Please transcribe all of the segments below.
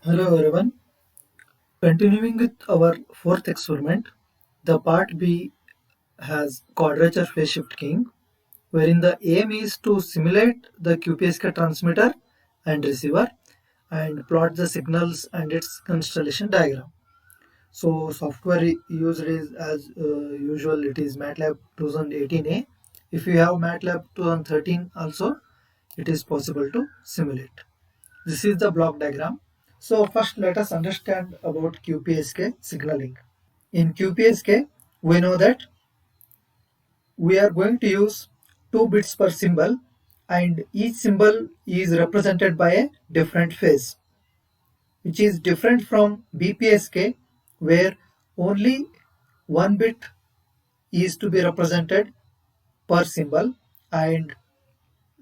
Hello everyone. Continuing with our fourth experiment, the part B has quadrature phase shift keying, wherein the aim is to simulate the QPSK transmitter and receiver and plot the signals and its constellation diagram. So software used is as usual it is MATLAB 2018A. If you have MATLAB 2013 also, it is possible to simulate. This is the block diagram. So first let us understand about QPSK signaling. In QPSK, we know that we are going to use 2 bits per symbol and each symbol is represented by a different phase, which is different from BPSK where only 1 bit is to be represented per symbol and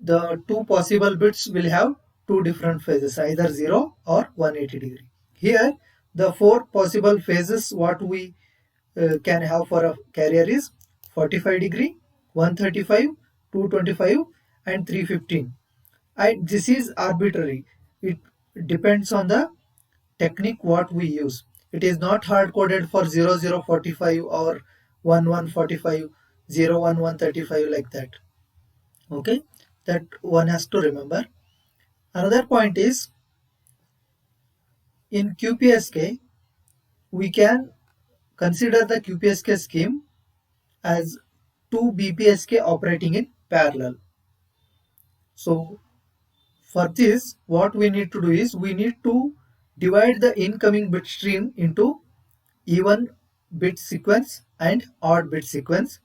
the two possible bits will have two different phases, either 0 or 180 degree. Here, the four possible phases what we can have for a carrier is 45 degree, 135, 225 and 315. And this is arbitrary. It depends on the technique what we use. It is not hard coded for 0045 or 1145, 01135 like that. Okay, that one has to remember. Another point is in QPSK, we can consider the QPSK scheme as two BPSK operating in parallel. So for this, what we need to do is we need to divide the incoming bit stream into even bit sequence and odd bit sequence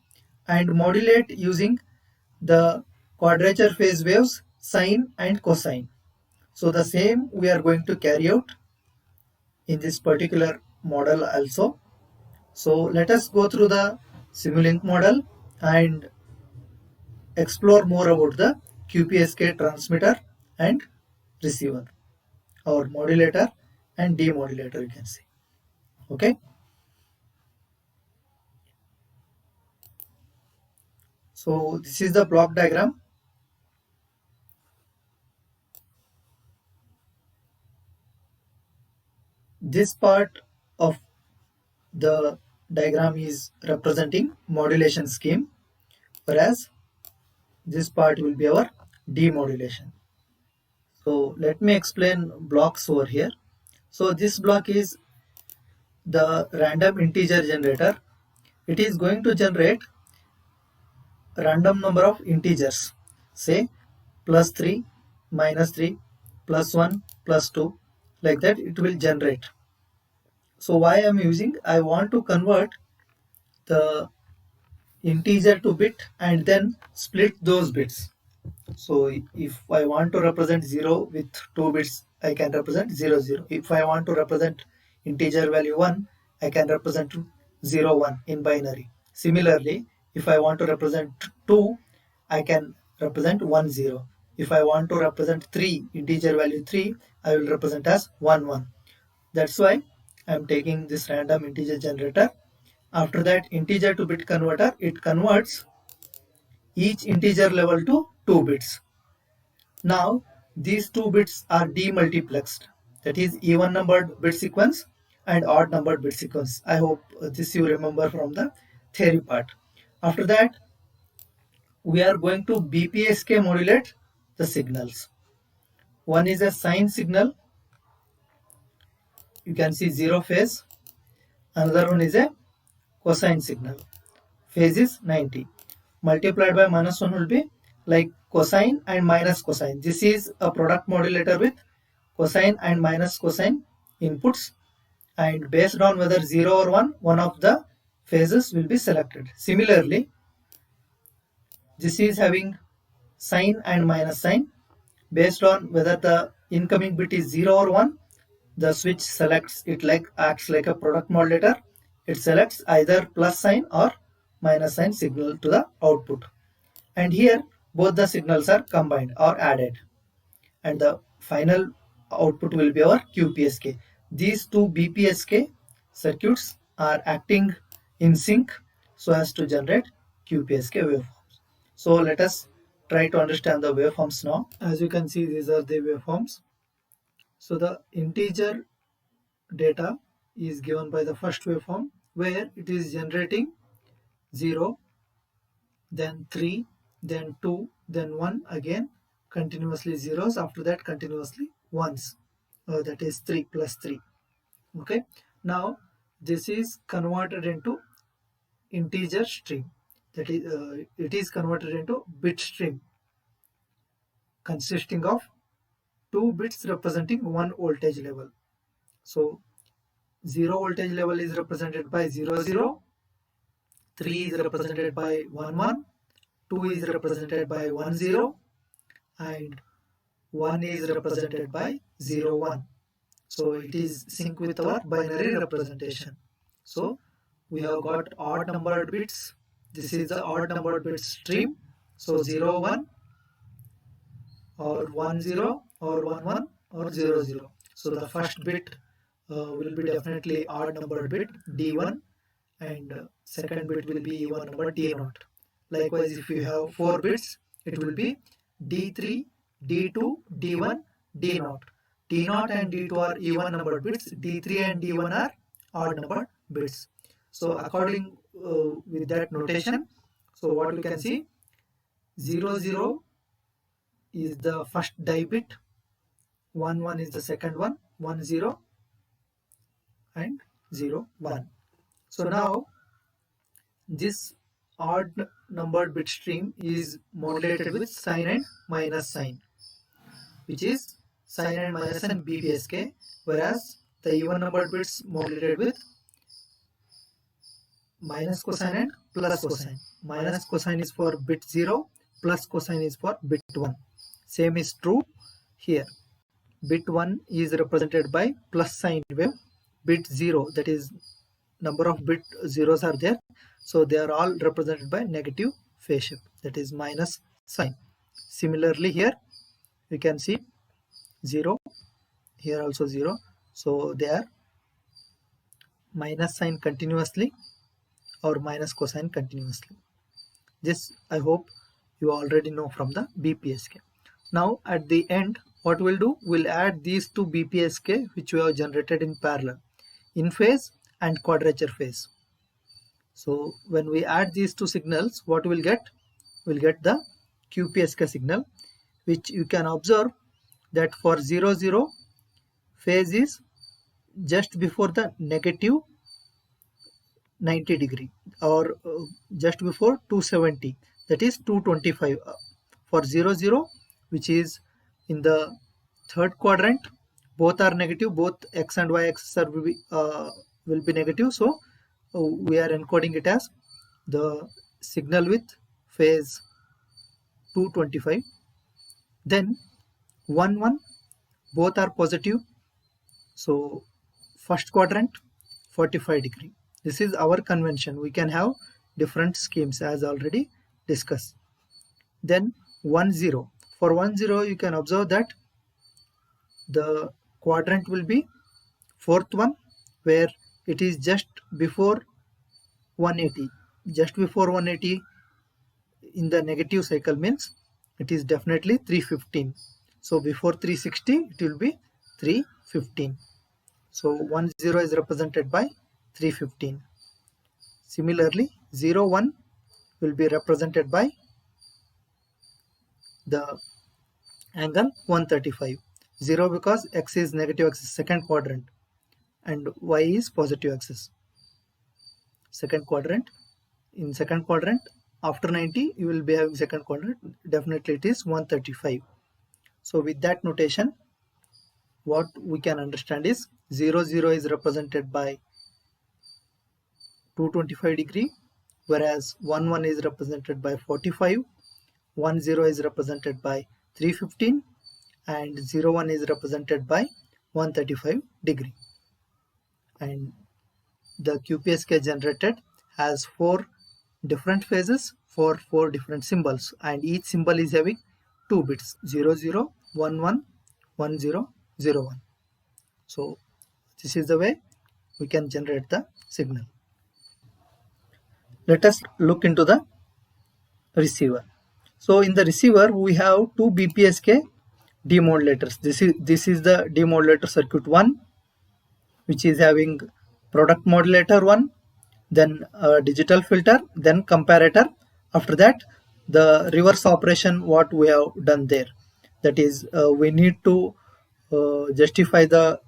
and modulate using the quadrature phase waves sine and cosine. So the same we are going to carry out in this particular model also. So let us go through the Simulink model and explore more about the QPSK transmitter and receiver or modulator and demodulator you can say. Okay. So this is the block diagram. This part of the diagram is representing modulation scheme, whereas this part will be our demodulation. So let me explain blocks over here. So this block is the random integer generator. It is going to generate random number of integers, say plus 3, minus 3, plus 1, plus 2, like that it will generate. So why I am using, I want to convert the integer to bit and then split those bits. So if I want to represent 0 with 2 bits, I can represent 0, 0. If I want to represent integer value 1, I can represent 0, 1 in binary. Similarly, if I want to represent 2, I can represent 1, 0. If I want to represent 3, integer value 3, I will represent as 1, 1. That's why I am taking this random integer generator. After that, integer to bit converter, it converts each integer level to 2 bits. Now, these 2 bits are demultiplexed, that is even numbered bit sequence and odd numbered bit sequence. I hope this you remember from the theory part. After that, we are going to BPSK modulate the signals. One is a sine signal, you can see 0 phase. Another one is a cosine signal, phase is 90. Multiplied by minus 1 will be like cosine and minus cosine. This is a product modulator with cosine and minus cosine inputs, and based on whether 0 or 1, one of the phases will be selected. Similarly, this is having sine and minus sine. Based on whether the incoming bit is 0 or 1, the switch selects it, like acts like a product modulator. It selects either plus sign or minus sign signal to the output. And here both the signals are combined or added, and the final output will be our QPSK. These two BPSK circuits are acting in sync so as to generate QPSK waveforms. So let us try to understand the waveforms now. As you can see, these are the waveforms. So the integer data is given by the first waveform, where it is generating 0, then 3, then 2, then 1, again continuously zeros, after that continuously ones, that is 3 plus 3. Okay, now this is converted into integer stream, that is it is converted into bit stream consisting of 2 bits representing 1 voltage level. So 0 voltage level is represented by 0 0, 3 is represented by 1 1, 2 is represented by 1 0, and 1 is represented by 0 1. So it is sync with our binary representation. So we have got odd numbered bits. This is the odd numbered bit stream. So 0 1 or 1 0 or 1 1 or 0 0. So the first bit will be definitely odd numbered bit D1, and second bit will be even number D0. Likewise, if you have 4 bits, it will be D3, D2, D1, D0. D0 and D2 are even numbered bits. D3 and D1 are odd numbered bits. So according with that notation, so what we can see, 0 0 is the first die bit, 1 1 is the second one, 1 0 and 0 1. So now this odd numbered bit stream is modulated with sign and minus sign, which is sign and minus and BPSK, whereas the even numbered bits modulated with minus cosine and plus cosine. Minus cosine is for bit 0, plus cosine is for bit 1. Same is true here. Bit 1 is represented by plus sign wave. Bit 0, that is number of bit zeros are there, so they are all represented by negative phase shift, that is minus sign. Similarly here you can see 0, here also 0, so they are minus sign continuously or minus cosine continuously. This I hope you already know from the BPSK. Now at the end, what we'll do, we'll add these two BPSK which we have generated in parallel, in phase and quadrature phase. So when we add these two signals, what we'll get? We'll get the QPSK signal, which you can observe that for 0 0 phase is just before the negative 90 degree, or just before 270, that is 225. For 0 0, which is in the third quadrant, both are negative, both x and y axis will be negative, so we are encoding it as the signal with phase 225. Then 1 1, both are positive, so first quadrant 45 degree. This is our convention. We can have different schemes as already discussed. Then 1 0, for 1 0 you can observe that the quadrant will be fourth one, where it is just before 180. Just before 180 in the negative cycle means it is definitely 315. So before 360 it will be 315. So 1 0 is represented by 315. Similarly 0 1 will be represented by the angle 135. 0 because x is negative axis, second quadrant, and y is positive axis, second quadrant. In second quadrant, after 90 you will be having second quadrant, definitely it is 135. So with that notation, what we can understand is 0 0 is represented by 225 degree, whereas 1 1 is represented by 45, 1 0 is represented by 315, and 0 1 is represented by 135 degree. And the QPSK generated has 4 different phases for 4 different symbols, and each symbol is having 2 bits, 0 0, 1 1, 1 0, 0 1. So this is the way we can generate the signal. Let us look into the receiver. So in the receiver we have two BPSK demodulators. This is the demodulator circuit 1, which is having product modulator 1, then digital filter, then comparator. After that, the reverse operation what we have done there, that is we need to justify the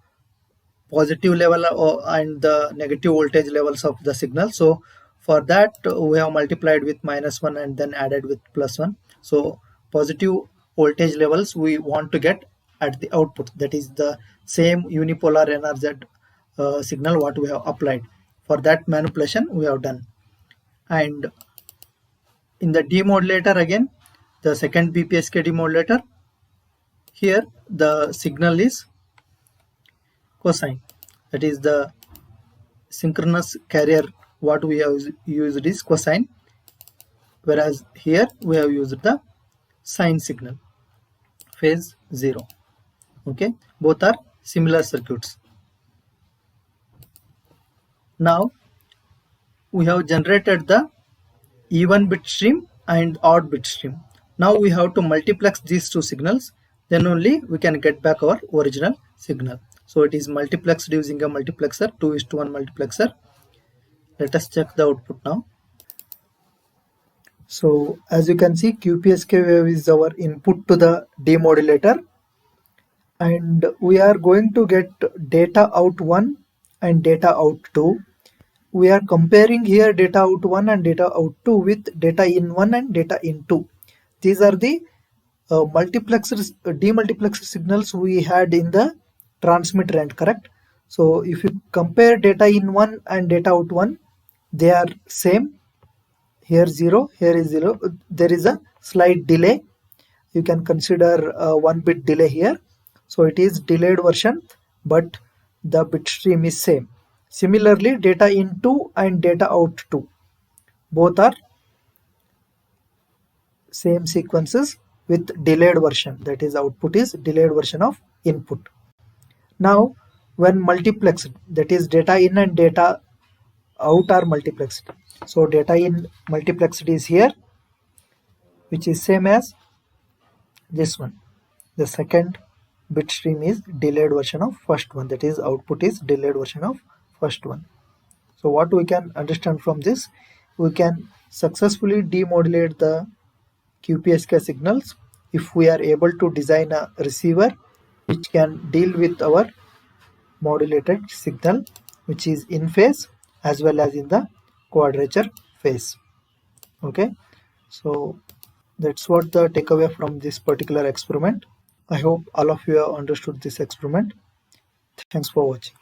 positive level and the negative voltage levels of the signal. So for that we have multiplied with -1 and then added with +1. So positive voltage levels we want to get at the output, that is the same unipolar NRZ signal what we have applied. For that manipulation we have done. And in the demodulator, again the second BPSK demodulator, here the signal is cosine, that is the synchronous carrier what we have used is cosine, whereas here we have used the sine signal, phase 0. Okay, both are similar circuits. Now we have generated the even bit stream and odd bit stream. Now we have to multiplex these two signals, then only we can get back our original signal. So it is multiplexed using a multiplexer, 2:1 multiplexer. Let us check the output now. So as you can see, QPSK wave is our input to the demodulator, and we are going to get data out 1 and data out 2. We are comparing here data out 1 and data out 2 with data in 1 and data in 2. These are the demultiplexer signals we had in the transmitter end, correct? So if you compare data in 1 and data out 1, they are same. Here 0, here is 0. There is a slight delay. You can consider 1 bit delay here. So it is delayed version, but the bit stream is same. Similarly, data in 2 and data out 2, both are same sequences with delayed version, that is output is delayed version of input. Now when multiplexed, that is data in and data out are multiplexed. So data in multiplexed is here, which is same as this one. The second bit stream is delayed version of first one, that is output is delayed version of first one. So what we can understand from this, we can successfully demodulate the QPSK signals if we are able to design a receiver which can deal with our modulated signal, which is in phase as well as in the quadrature phase. Okay, so that's what the takeaway from this particular experiment. I hope all of you have understood this experiment. Thanks for watching.